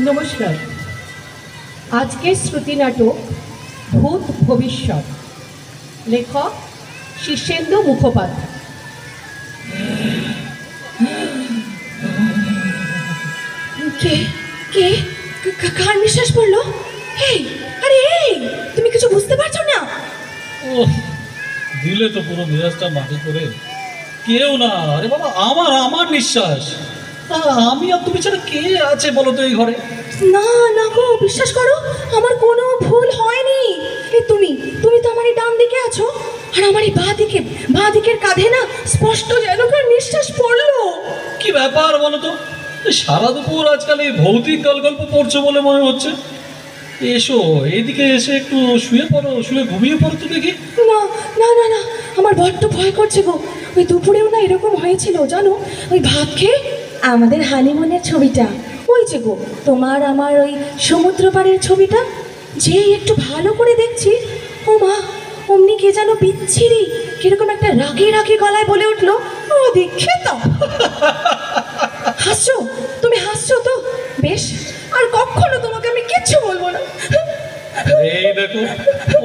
নমস্কার। আজকের শ্রুতি নাটক ভূত ভবিষ্যৎ, লেখক শীর্ষেন্দু মুখোপাধ্যায়। কে কে কার নিঃশ্বাস পড়লো? এই, আরে এই, তুমি কিছু বুঝতে পারছো না? ও দিলে তো পুরো মেজাজটা মাটি করে। কেউ না, আরে বাবা, আমার আমার নিঃশ্বাস। আমি আর তুমি ছাড়া কে আছে বলো তো এই ঘরে? না না গো, বিশ্বাস করো, আমার কোনো ভুল হয়নি। এই তুমি তুমি তো আমার এই ডান দিকে আছো, আর আমার এই বাঁ দিকের কাঁধে না স্পষ্ট যেন কার নিঃশ্বাস পড়লো। কি ব্যাপার বলো তো? সারা দুপুর আজকাল এই ভৌতিক গল্প পড়ছো বলে মনে হচ্ছে। এসো এইদিকে এসে একটু শুয়ে পড়ো, শুয়ে ঘুমিয়ে পড়ো তো দেখি। না না না না, আমার বড্ড ভয় করছে গো। ওই দুপুরেও না এরকম হয়েছিল জানো, ওই ভাত খেয়ে আমাদের হানিমুনের ছবিটা, ওই যে গো তোমার আমার ওই সমুদ্র পাড়ের ছবিটা, যেই একটু ভালো করে দেখছি, ও মা, অমনি কে যেন বিচ্ছিরি কিরকম একটা রাগে রাগে গলায় বলে উঠলো, ও দেখে তো। হাসছো? তুমি হাসছো তো? বেশ, আর কখনো তোমাকে আমি কিচ্ছু বলবো না। এই দেখো,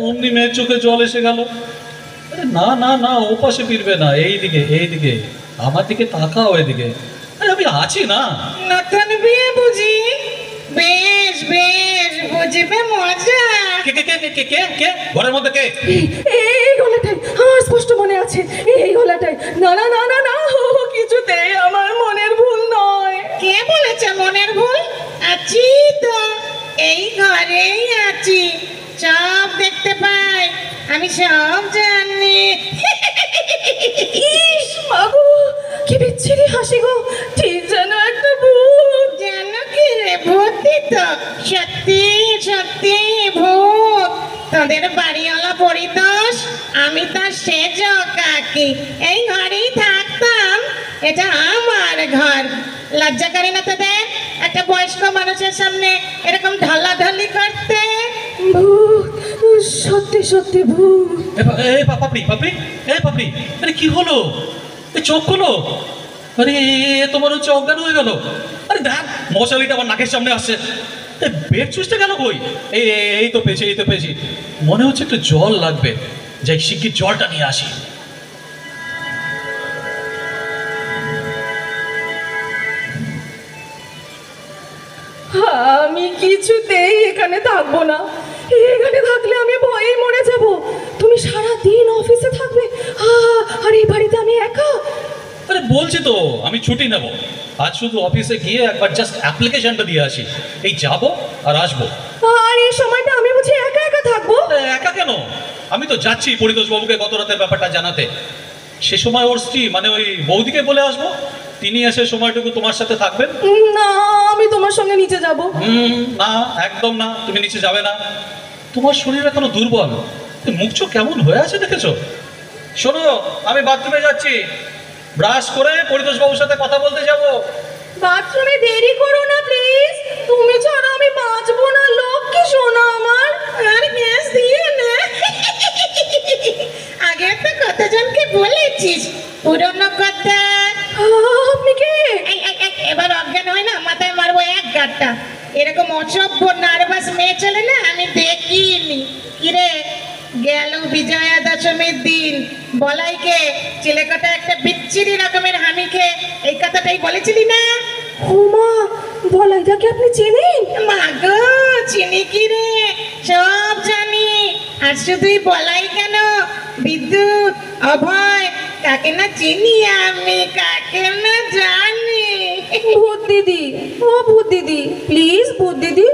অমনি মেয়ের চোখে জল এসে গেল। আরে না না না, ও পাশে ফিরবে না, এইদিকে এইদিকে, আমার দিকে তাকাও এদিকে। আরে আমি আছি না। নতুন বিয়ে বুঝি? বেশ বেশ, বুঝবে মজা। কে কে কে কে কে কে কে ঘরের মধ্যে কে? এই গলাটাই আমার স্পষ্ট মনে আছে, এই গলাটাই। না না না না না, কিছুতেই আমার মনের ভুল নয়। কে বলেছে মনের ভুল? আছি তো, এই ঘরেই আছি, সব দেখতে পাই, আমি সব জানি। ইস মাগো, কি বিচ্ছিরি হাসি গো, ঠিক যেন একটা ভূত। জানো কি রে, ভূতই তো, সত্যি সত্যি ভূত। তোদের বাড়িওয়ালা পরিতোষ, আমি তার সেজ কাকি, এই ঘরেই থাকতাম। এটা আমার ঘর। লজ্জা করে না তোদের একটা বয়স্ক মানুষের সামনে এরকম ঢলাঢলি করতে? ভূত, সত্যি সত্যি ভূত। পাপড়ি পাপড়ি, এ পাপড়ি, আরে কি হলো? এ চোখ হলো? আরে তোমার হচ্ছে অজ্ঞান হয়ে গেল। আরে দেখ, মশারিটা আমার নাকের সামনে আসছে। বেড চুষতে গেল কই? এই এই তো পেয়েছি, এই তো পেয়েছি। মনে হচ্ছে একটু জল লাগবে, যাই শিগগির জলটা নিয়ে আসি। আমি কিছুতেই এখানে থাকবো না, এখানে থাকলে আমি ভয়েই মরে যাব। তুমি সারা দিন অফিসে থাকবে, আর এই বাড়িতে আমি একা। আরে বলছি তো আমি ছুটি নেব আজ, শুধু অফিসে গিয়ে একবার জাস্ট অ্যাপ্লিকেশনটা দিয়ে আসি। এই যাবো আর আসবো। আর এই সময়টা আমি বুঝি একা একা থাকবো? একা কেন? আমি তো যাচ্ছি পরিতোষ বাবুকে গত রাতের ব্যাপারটা জানাতে। সে সময় ওর স্ত্রী মানে ওই বৌদিকে বলে আসবো, তিনি এসে সময়টুকু তোমার সাথে থাকবেন। না, আমি তোমার সঙ্গে নিচে যাব। না, একদম না, তুমি নিচে যাবে না। তোমার শরীর এখনো দুর্বল, মুখ চোখ কেমন হয়ে আছে দেখেছো? শোনো, আমি বাথরুমে যাচ্ছি, ব্রাশ করে পরিতোষ বাবুর সাথে কথা বলতে যাবো। বাথরুমে দেরি করো না প্লিজ, তুমি ছাড়া আমি বাঁচবো না, লক্ষ্মী সোনা আমার। আর গ্যাস দিও না। আগে তো কতজনকে বলেছিস, পুরনো কথা। আপনি কে? এবার অজ্ঞান হয় না, মাথায় মারবো এক গাঁটটা। এরকম অসভ্য নার্ভাস মেয়ে চলে না আমি দেখিনি। কিরে, গেল বিজয়া দশমীর দিন বলাইকে চিলেকোটা একটা বিচ্ছিরি রকমের হামি খেয়ে এই কথাটাই বলেছিলি না? হুমা, বলাইদাকে আপনি চেনেন? মা গো, চিনি কি রে, সব জানি। আর শুধুই বলাই কেন, বিদ্যুৎ, অভয়, কাকে না চিনি আমি, কাকে না জানি। ভূত দিদি, ও ভূত দিদি, প্লিজ ভূত দিদি,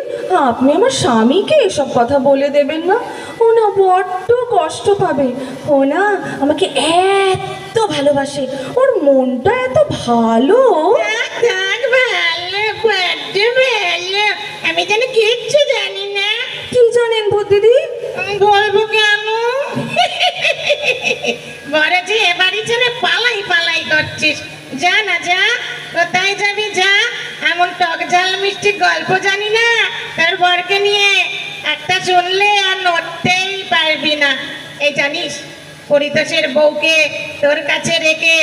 আপনি আমার স্বামীকে এসব কথা বলে দেবেন না। ও না বড্ড কষ্ট পাবে, ও না আমাকে এত ভালোবাসে, ওর মনটা এত ভালো। থাক থাক, ভালো, বড্ড ভালো। আমি যেন কিচ্ছু জানি না। কি জানেন ভূত দিদি? বলবো কেন? বড় যে এ বাড়ি ছেড়ে পালাই পালাই করছিস, যা না যা, কোথায় যাবি যা। এমন টক ঝাল মিষ্টি গল্প জানি না তার বরকে নিয়ে, একটা শুনলে আর নড়তেই পারবি না। এই জানিস, পরিতোষের বউকে তোর কাছে রেখে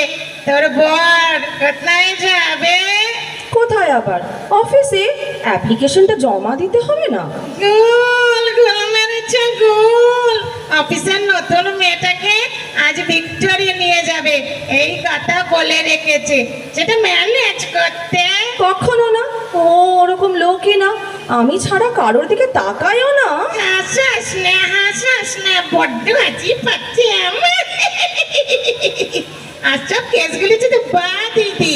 তোর বর কোথায় যাবে? কোথায় আবার? অফিসে অ্যাপ্লিকেশনটা জমা দিতে হবে না? গোল গোল মেরেছে গোল। অফিসের নতুন মেয়েটাকে আজ ভিক্টোরিয়া নিয়ে যাবে, এই কথা বলে রেখেছে। সেটা ম্যানেজ করতে কখনো না, ও ওরকম লোকই না। আমি ছাড়া কারোর দিকে তাকায়ও না। হাসাস না, বড্ড হাসি পাচ্ছে আমার। আর সব কেসগুলি যদি বাদ দিদি,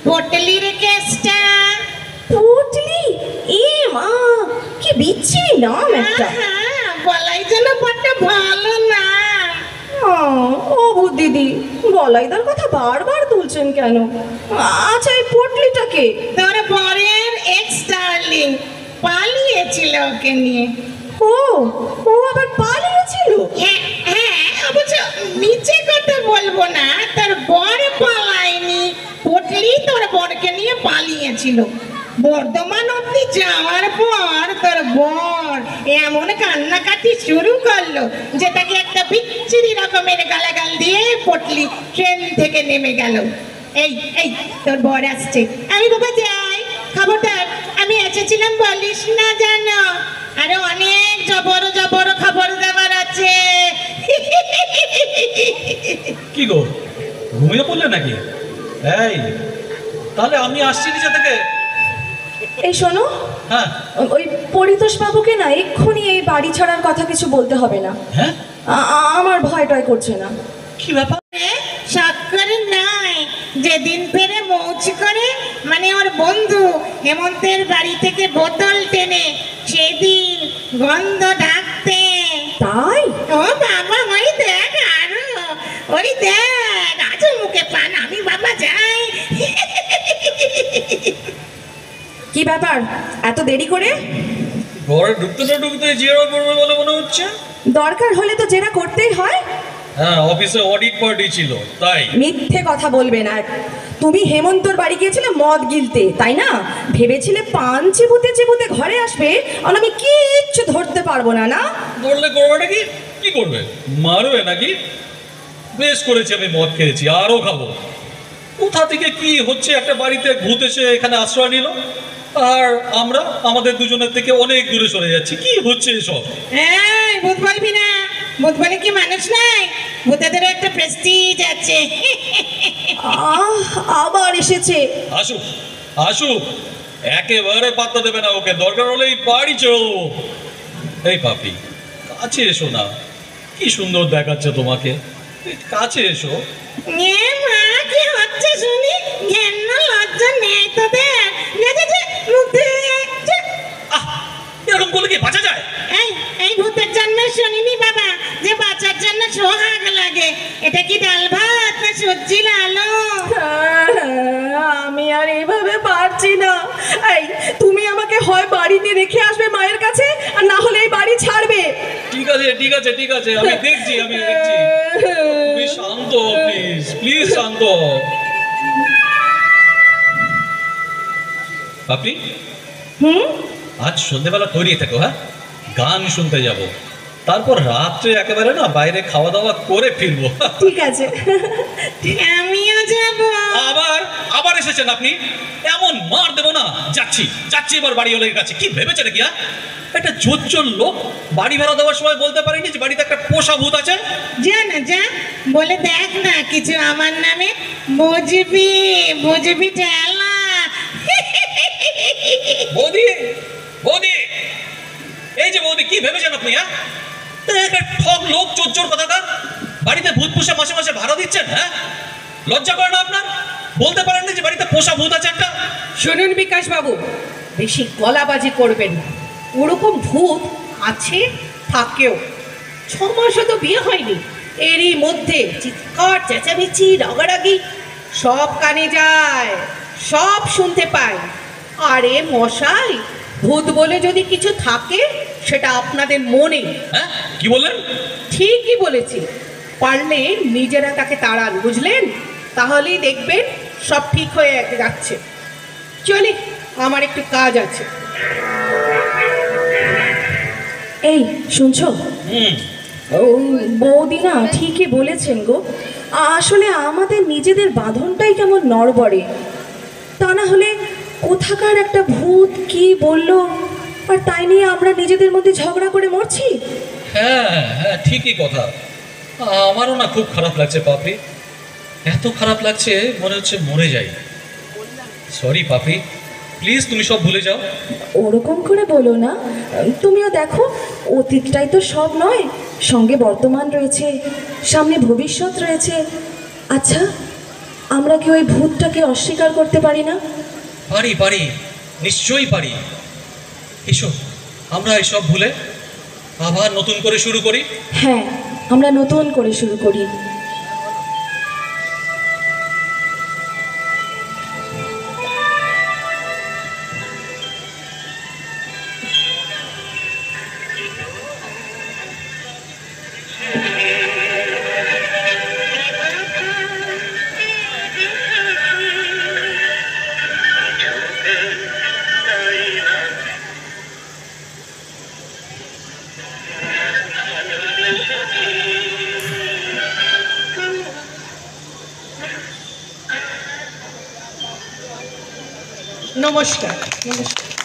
পটলির কেসটা। পটলি? এ মা, কি বিচ্ছিরি নাম একটা। বলাই যেন বড্ড ভালো না। ও দিদি, বলাইদার কথা বারবার তুলছেন কেন? আচ্ছা, এই পটলিটাকে? তোর বরের এক্স ডার্লিং, পালিয়েছিল ওকে নিয়ে। ও ও আবার পালিয়েছিল? হ্যাঁ হ্যাঁ, অবশ্য নিচে কথা বলবো না, তোর বর পালায়নি, পটলি তোর বরকে নিয়ে পালিয়েছিল। বর্ধমান অব্দি যাওয়ার পর তোর বর এমন কান্নাকাটি শুরু করলো যে তাকে একটা বিচ্ছিরি রকমের গালাগাল দিয়ে পটলি ট্রেন থেকে নেমে গেল। এই এই তোর বর আসছে, আমি বাবা যাই। খবরদার, আমি এসেছিলাম বলিস না জানো, আরে অনেক জবর জবর খবর দেওয়ার আছে। কি গো, ঘুমিয়ে পড়লে নাকি? এই, তাহলে আমি আসছি নিচে থেকে। এই শোনো, হ্যাঁ ওই পরিতোষ বাবুকে না এক্ষুনি এই বাড়ি ছাড়ার কথা কিছু বলতে হবে না। হ্যাঁ, আমার ভয় টয় করছে না। কি ব্যাপার? সাক্ষরে নাই, যেদিন ফেরে মৌজ করে, মানে ওর বন্ধু হেমন্তের বাড়ি থেকে বোতল টেনে সেদিন গন্ধ ঢাকতে। তাই? ও বাবা, ওই দেখ, আরো ওই দেখ, আজ মুখে পান। আমি বাবা যাই। কি ব্যাপার, এত দেরি করে? ঘরে ঢুকতে না ঢুকতে জেরা করবে বলে মনে হচ্ছে। দরকার হলে তো জেরা করতেই হয়। হ্যাঁ, অফিসে অডিট পার্টি ছিল তাই। মিথ্যে কথা বলবে না। তুমি হেমন্তর বাড়ি গিয়েছিলে মদ গিলতে, তাই না? ভেবেছিলে পান চিবুতে চিবুতে ঘরে আসবে আর আমি কিচ্ছু ধরতে পারবো না। না ধরলে করবেটা কি? কি করবে, মারবে নাকি? বেশ করেছি, আমি মদ খেয়েছি, আরও খাবো। কোথা থেকে কি হচ্ছে, একটা বাড়িতে ভূত এসে এখানে আশ্রয় নিল, আর আমরা আমাদের দুজনের থেকে অনেক দূরে সরে যাচ্ছি। কি হচ্ছে এসব? এই ভূত বলবি না, ভূত বলে কি মানুষ নাই? ভূতেদের একটা প্রেস্টিজ আছে। আবার এসেছে। আসুক আসুক, একেবারে পাত্তা দেবে না ওকে, দরকার হলে এই বাড়ি চলবো। এই পাপি, কাছে এসো না, কি সুন্দর দেখাচ্ছে তোমাকে, কাছে এসো। এ মা, কি হচ্ছে শুনি? জ্ঞান লজ্জা নেই তোদের? আহ, এরকম করলে কি বাঁচা যায়? এই ভূতের জন্মে শুনিনি বাবা যে বাঁচার জন্য সোহাগ লাগে। এটা কি ডাল ভাত না সবজির আলো? আমি আর এইভাবে পারছি না। এই, তুমি আমাকে হয় বাড়িতে রেখে আসবে মায়ের কাছে, আর না হলে এই বাড়ি ছাড়বে। ঠিক আছে ঠিক আছে ঠিক আছে, আমি দেখছি আমি দেখছি। তুমি শান্ত, প্লিজ প্লিজ শান্ত। পাপি, আজ সন্ধ্যেবেলা তৈরি থেকো। হ্যাঁ, গান শুনতে যাব, তারপর রাত্রে একেবারে না বাইরে খাওয়া দাওয়া করে ফিরবো। ঠিক আছে। আমিও যাবো। আবার আবার এসেছেন আপনি, এমন মার দেবো না। যাচ্ছি যাচ্ছি এবার বাড়িওয়ালার কাছে। কি ভেবেছে নাকি? হ্যাঁ, একটা জোচ্চোর লোক বাড়ি ভাড়া দেওয়ার সময় বলতে পারেনি যে বাড়িতে একটা পোষা ভূত আছে। যা না যা, বলে দেখ না কিছু আমার নামে। বুঝবি বুঝবি ঠেলা। বৌদি বৌদি, এই যে বৌদি, কি ভেবেছেন আপনি? হ্যাঁ, একটা ঠক লোক, চোর কথাকার, বাড়িতে ভূত পুষে মাসে মাসে ভাড়া দিচ্ছেন। হ্যাঁ, লজ্জা করে না আপনার? বলতে পারেন না যে বাড়িতে পোষা ভূত আছে একটা? শুনুন বিকাশ বাবু, বেশি গলাবাজি করবেন না। ওরকম ভূত আছে, থাকেও। 6 মাসও তো বিয়ে হয়নি, এরই মধ্যে চিৎকার চেঁচামেচি রাগারাগি সব কানে যায়, সব শুনতে পায়। আরে মশাই, ভূত বলে যদি কিছু থাকে সেটা আপনাদের মনে। হ্যাঁ, কি বললেন? ঠিকই বলেছি, পারলে নিজেরা তাকে তাড়ান, বুঝলেন? তাহলেই দেখবেন সব ঠিক হয়ে যাচ্ছে। চলি, আমার একটু কাজ আছে। এই শুনছো, হুম, বৌদি না ঠিকই বলেছেন গো। আসলে আমাদের নিজেদের বাঁধনটাই কেমন নড়বড়ে। তা না হলে কোথাকার একটা ভূত কি বললো, আর তাই নিয়ে আমরা নিজেদের মধ্যে ঝগড়া করে মরছি। হ্যাঁ হ্যাঁ, ঠিকই কথা। আমারও না খুব খারাপ লাগছে পাপড়ি, এত খারাপ লাগছে মনে হচ্ছে মরে যাই। সরি পাপড়ি, প্লিজ তুমি সব ভুলে যাও। ওরকম করে বলো না, তুমিও দেখো অতীতটাই তো সব নয়, সঙ্গে বর্তমান রয়েছে, সামনে ভবিষ্যৎ রয়েছে। আচ্ছা, আমরা কি ওই ভূতটাকে অস্বীকার করতে পারি না? পারি পারি, নিশ্চয়ই পারি। এসো আমরা এসব ভুলে আবার নতুন করে শুরু করি। হ্যাঁ, আমরা নতুন করে শুরু করি। নমস্কার। নমস্কার।